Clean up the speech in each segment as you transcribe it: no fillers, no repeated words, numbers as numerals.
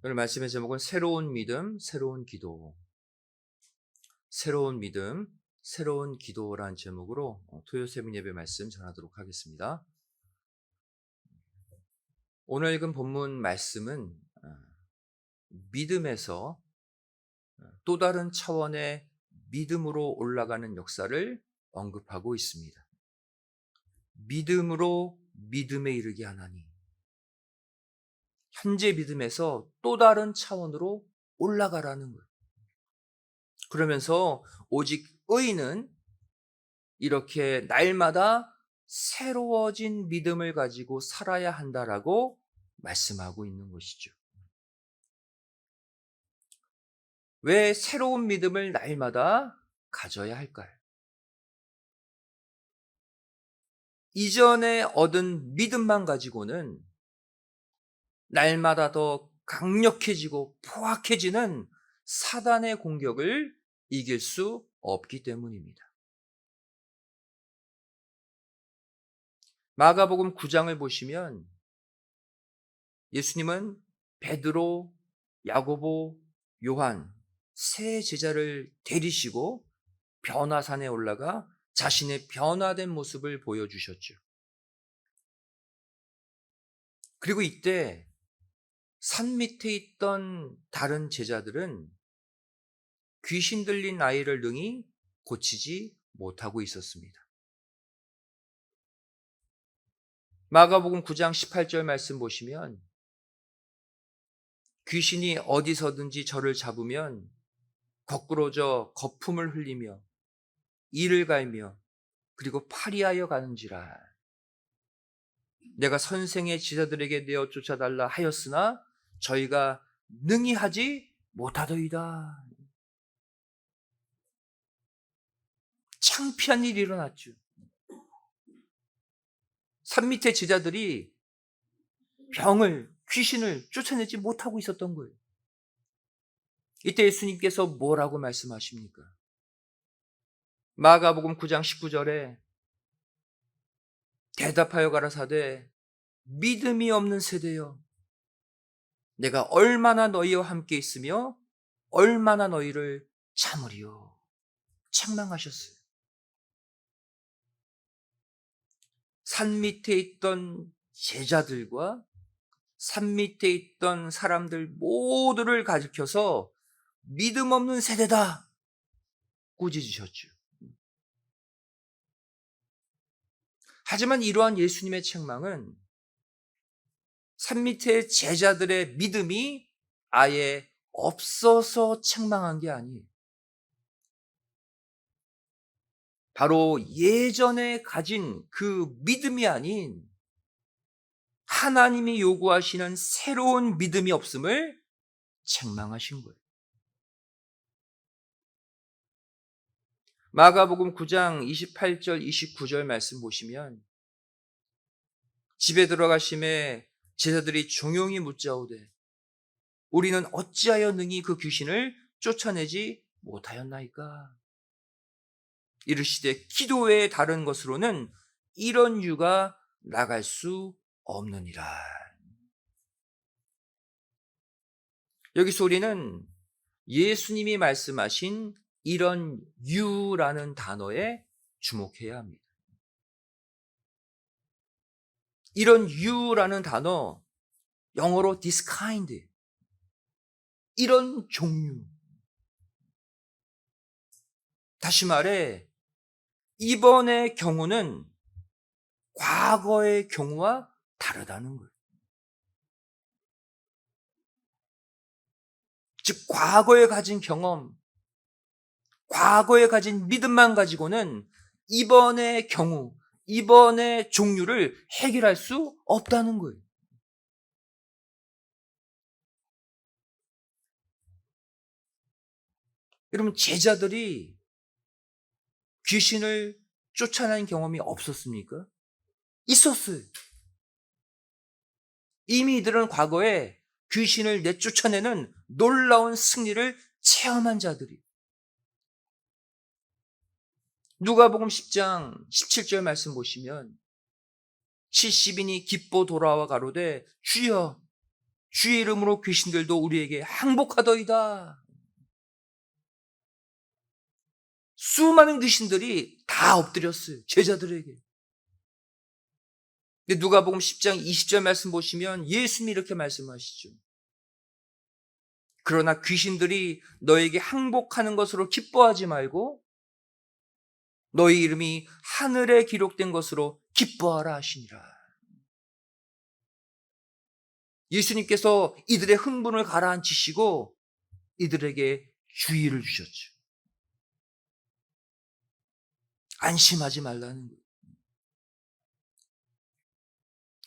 오늘 말씀의 제목은 새로운 믿음, 새로운 기도. 새로운 믿음, 새로운 기도라는 제목으로 토요 새벽 예배 말씀 전하도록 하겠습니다. 오늘 읽은 본문 말씀은 믿음에서 또 다른 차원의 믿음으로 올라가는 역사를 언급하고 있습니다. 믿음으로 믿음에 이르게 하나니, 현재 믿음에서 또 다른 차원으로 올라가라는 거예요. 그러면서 오직 의인은 이렇게 날마다 새로워진 믿음을 가지고 살아야 한다라고 말씀하고 있는 것이죠. 왜 새로운 믿음을 날마다 가져야 할까요? 이전에 얻은 믿음만 가지고는 날마다 더 강력해지고 포악해지는 사단의 공격을 이길 수 없기 때문입니다. 마가복음 9장을 보시면 예수님은 베드로, 야고보, 요한 세 제자를 데리시고 변화산에 올라가 자신의 변화된 모습을 보여주셨죠. 그리고 이때 산 밑에 있던 다른 제자들은 귀신 들린 아이를 능히 고치지 못하고 있었습니다. 마가복음 9장 18절 말씀 보시면 귀신이 어디서든지 저를 잡으면 거꾸로져 거품을 흘리며 이를 갈며 그리고 파리하여 가는지라. 내가 선생의 제자들에게 내어 쫓아달라 하였으나 저희가 능히 하지 못하더이다. 창피한 일이 일어났죠. 산 밑에 제자들이 귀신을 쫓아내지 못하고 있었던 거예요. 이때 예수님께서 뭐라고 말씀하십니까? 마가복음 9장 19절에 대답하여 가라사대 믿음이 없는 세대여, 내가 얼마나 너희와 함께 있으며 얼마나 너희를 참으리요. 책망하셨어요. 산 밑에 있던 제자들과 산 밑에 있던 사람들 모두를 가리켜서 믿음 없는 세대다 꾸짖으셨죠. 하지만 이러한 예수님의 책망은 산 밑에 제자들의 믿음이 아예 없어서 책망한 게 아니에요. 바로 예전에 가진 그 믿음이 아닌 하나님이 요구하시는 새로운 믿음이 없음을 책망하신 거예요. 마가복음 9장 28절 29절 말씀 보시면 집에 들어가심에 제자들이 종용이 묻자오되 우리는 어찌하여 능히 그 귀신을 쫓아내지 못하였나이까? 이르시되 기도 외에 다른 것으로는 이런 유가 나갈 수 없느니라. 여기서 우리는 예수님이 말씀하신 이런 유라는 단어에 주목해야 합니다. 이런 유라는 단어, 영어로 this kind, 이런 종류. 다시 말해 이번의 경우는 과거의 경우와 다르다는 거예요. 즉 과거에 가진 경험, 과거에 가진 믿음만 가지고는 이번의 경우, 이번의 종류를 해결할 수 없다는 거예요. 여러분, 제자들이 귀신을 쫓아낸 경험이 없었습니까? 있었어요. 이미 이들은 과거에 귀신을 내쫓아내는 놀라운 승리를 체험한 자들이. 누가복음 10장 17절 말씀 보시면 70인이 기뻐 돌아와 가로되 주여 주의 이름으로 귀신들도 우리에게 항복하더이다. 수많은 귀신들이 다 엎드렸어요. 제자들에게. 근데 누가복음 10장 20절 말씀 보시면 예수님이 이렇게 말씀하시죠. 그러나 귀신들이 너에게 항복하는 것으로 기뻐하지 말고 너희 이름이 하늘에 기록된 것으로 기뻐하라 하시니라. 예수님께서 이들의 흥분을 가라앉히시고 이들에게 주의를 주셨죠. 안심하지 말라는 거예요.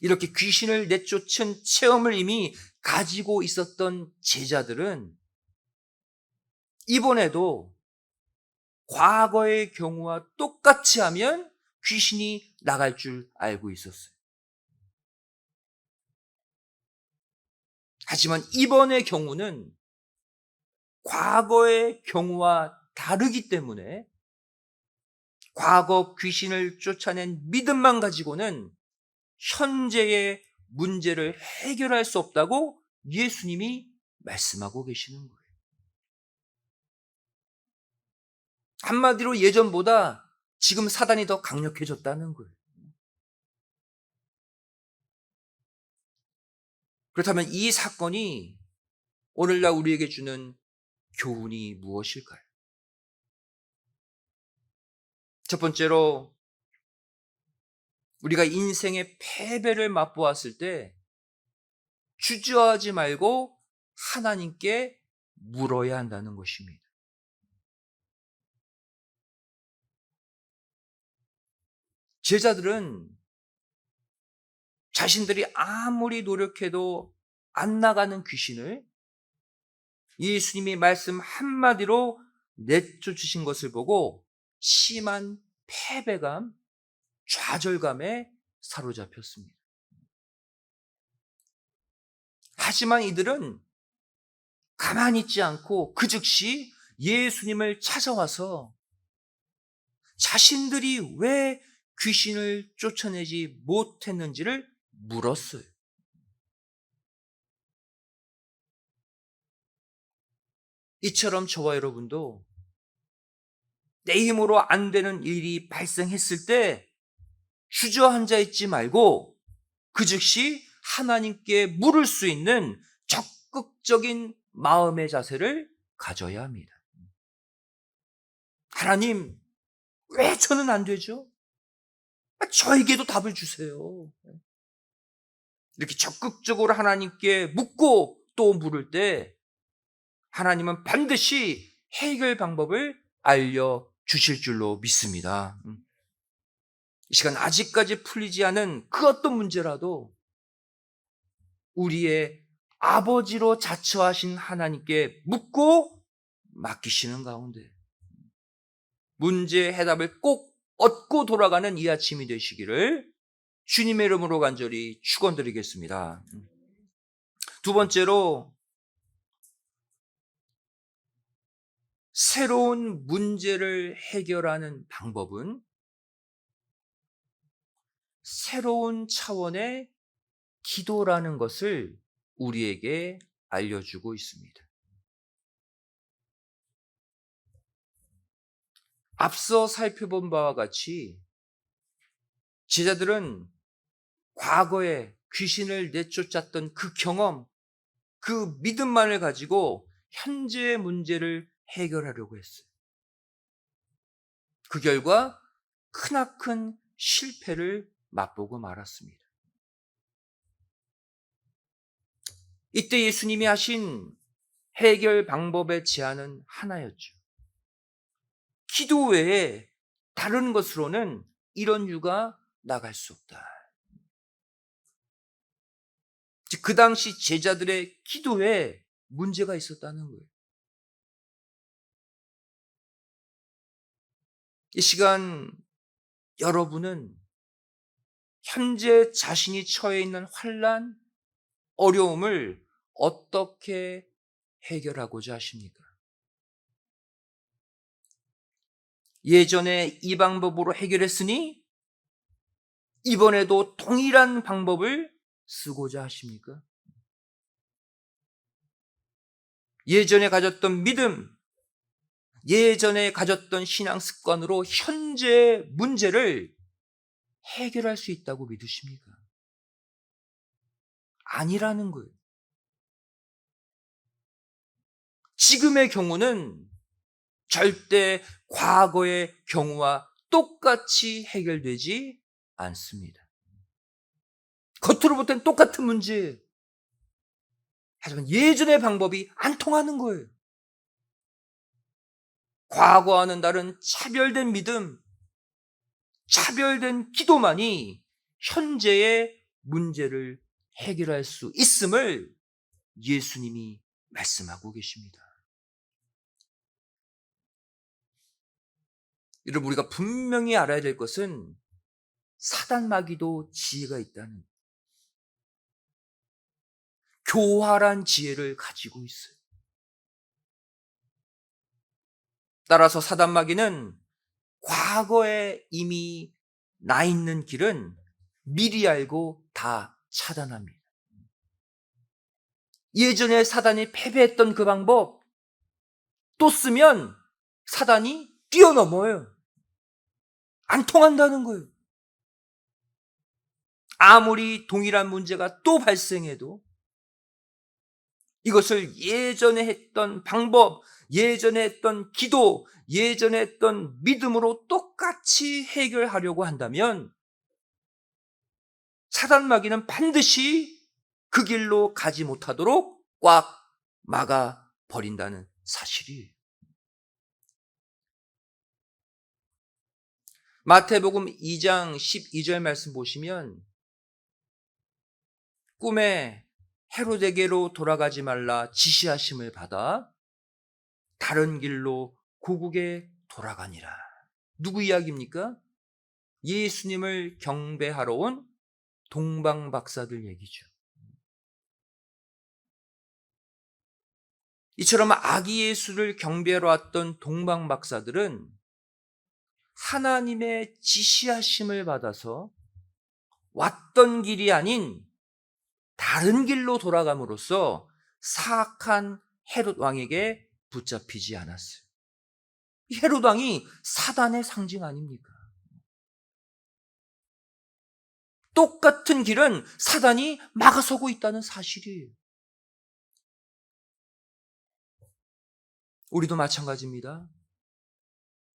이렇게 귀신을 내쫓은 체험을 이미 가지고 있었던 제자들은 이번에도 과거의 경우와 똑같이 하면 귀신이 나갈 줄 알고 있었어요. 하지만 이번의 경우는 과거의 경우와 다르기 때문에 과거 귀신을 쫓아낸 믿음만 가지고는 현재의 문제를 해결할 수 없다고 예수님이 말씀하고 계시는 거예요. 한마디로 예전보다 지금 사단이 더 강력해졌다는 거예요. 그렇다면 이 사건이 오늘날 우리에게 주는 교훈이 무엇일까요? 첫 번째로 우리가 인생의 패배를 맛보았을 때 주저하지 말고 하나님께 물어야 한다는 것입니다. 제자들은 자신들이 아무리 노력해도 안 나가는 귀신을 예수님이 말씀 한마디로 내쫓으신 것을 보고 심한 패배감, 좌절감에 사로잡혔습니다. 하지만 이들은 가만히 있지 않고 그 즉시 예수님을 찾아와서 자신들이 왜 귀신을 쫓아내지 못했는지를 물었어요. 이처럼 저와 여러분도 내 힘으로 안 되는 일이 발생했을 때 주저앉아 있지 말고 그 즉시 하나님께 물을 수 있는 적극적인 마음의 자세를 가져야 합니다. 하나님, 왜 저는 안 되죠? 저에게도 답을 주세요. 이렇게 적극적으로 하나님께 묻고 또 물을 때 하나님은 반드시 해결 방법을 알려주실 줄로 믿습니다. 이 시간 아직까지 풀리지 않은 그 어떤 문제라도 우리의 아버지로 자처하신 하나님께 묻고 맡기시는 가운데 문제의 해답을 꼭 얻고 돌아가는 이 아침이 되시기를 주님의 이름으로 간절히 축원드리겠습니다. 두 번째로 새로운 문제를 해결하는 방법은 새로운 차원의 기도라는 것을 우리에게 알려주고 있습니다. 앞서 살펴본 바와 같이 제자들은 과거에 귀신을 내쫓았던 그 경험, 그 믿음만을 가지고 현재의 문제를 해결하려고 했어요. 그 결과 크나큰 실패를 맛보고 말았습니다. 이때 예수님이 하신 해결 방법의 제안은 하나였죠. 기도 외에 다른 것으로는 이런 유가 나갈 수 없다. 즉, 그 당시 제자들의 기도에 문제가 있었다는 거예요. 이 시간 여러분은 현재 자신이 처해 있는 환난, 어려움을 어떻게 해결하고자 하십니까? 예전에 이 방법으로 해결했으니 이번에도 동일한 방법을 쓰고자 하십니까? 예전에 가졌던 믿음, 예전에 가졌던 신앙 습관으로 현재 문제를 해결할 수 있다고 믿으십니까? 아니라는 거예요. 지금의 경우는 절대 과거의 경우와 똑같이 해결되지 않습니다. 겉으로 볼 땐 똑같은 문제예요. 하지만 예전의 방법이 안 통하는 거예요. 과거와는 다른 차별된 믿음, 차별된 기도만이 현재의 문제를 해결할 수 있음을 예수님이 말씀하고 계십니다. 여러분, 우리가 분명히 알아야 될 것은 사단 마귀도 지혜가 있다는, 교활한 지혜를 가지고 있어요. 따라서 사단 마귀는 과거에 이미 나 있는 길은 미리 알고 다 차단합니다. 예전에 사단이 패배했던 그 방법 또 쓰면 사단이 뛰어넘어요. 안 통한다는 거예요. 아무리 동일한 문제가 또 발생해도 이것을 예전에 했던 방법, 예전에 했던 기도, 예전에 했던 믿음으로 똑같이 해결하려고 한다면 사단 마귀는 반드시 그 길로 가지 못하도록 꽉 막아 버린다는 사실이에요. 마태복음 2장 12절 말씀 보시면 꿈에 헤로데게로 돌아가지 말라 지시하심을 받아 다른 길로 고국에 돌아가니라. 누구 이야기입니까? 예수님을 경배하러 온 동방 박사들 얘기죠. 이처럼 아기 예수를 경배하러 왔던 동방 박사들은 하나님의 지시하심을 받아서 왔던 길이 아닌 다른 길로 돌아감으로써 사악한 헤롯 왕에게 붙잡히지 않았어요. 헤롯 왕이 사단의 상징 아닙니까? 똑같은 길은 사단이 막아서고 있다는 사실이에요. 우리도 마찬가지입니다.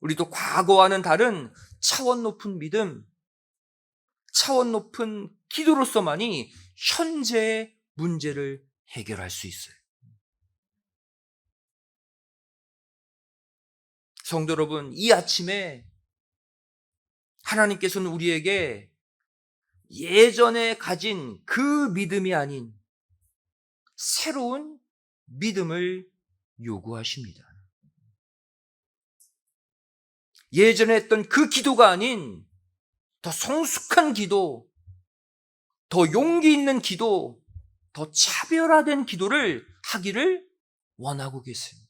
우리도 과거와는 다른 차원 높은 믿음, 차원 높은 기도로서만이 현재의 문제를 해결할 수 있어요. 성도 여러분, 이 아침에 하나님께서는 우리에게 예전에 가진 그 믿음이 아닌 새로운 믿음을 요구하십니다. 예전에 했던 그 기도가 아닌 더 성숙한 기도, 더 용기 있는 기도, 더 차별화된 기도를 하기를 원하고 계세요.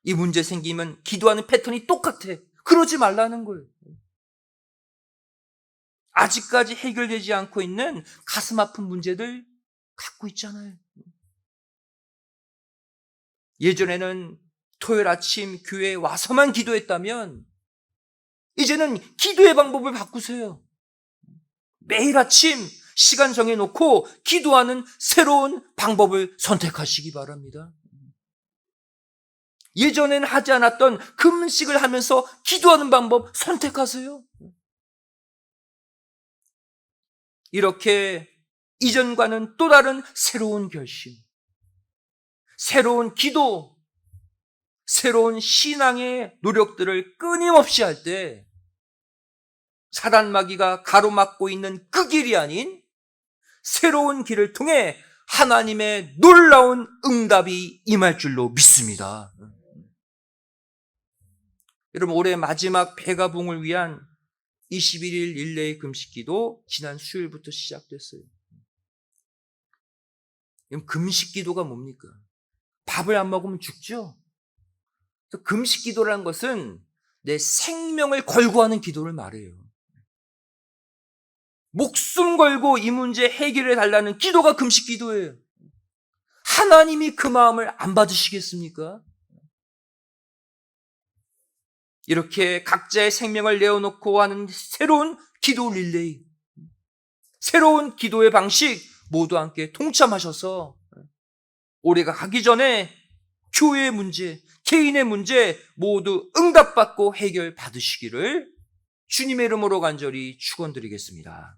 이 문제 생기면 기도하는 패턴이 똑같아. 그러지 말라는 거예요. 아직까지 해결되지 않고 있는 가슴 아픈 문제들 갖고 있잖아요. 예전에는 토요일 아침 교회에 와서만 기도했다면 이제는 기도의 방법을 바꾸세요. 매일 아침 시간 정해놓고 기도하는 새로운 방법을 선택하시기 바랍니다. 예전에는 하지 않았던 금식을 하면서 기도하는 방법 선택하세요. 이렇게 이전과는 또 다른 새로운 결심, 새로운 기도, 새로운 신앙의 노력들을 끊임없이 할 때 사단 마귀가 가로막고 있는 그 길이 아닌 새로운 길을 통해 하나님의 놀라운 응답이 임할 줄로 믿습니다. 여러분, 올해 마지막 배가봉을 위한 21일 릴레이 금식기도 지난 수요일부터 시작됐어요. 금식기도가 뭡니까? 밥을 안 먹으면 죽죠? 금식기도라는 것은 내 생명을 걸고 하는 기도를 말해요. 목숨 걸고 이 문제 해결해 달라는 기도가 금식기도예요. 하나님이 그 마음을 안 받으시겠습니까? 이렇게 각자의 생명을 내어놓고 하는 새로운 기도 릴레이, 새로운 기도의 방식 모두 함께 동참하셔서 올해가 가기 전에 교회의 문제, 개인의 문제 모두 응답받고 해결받으시기를 주님의 이름으로 간절히 축원드리겠습니다.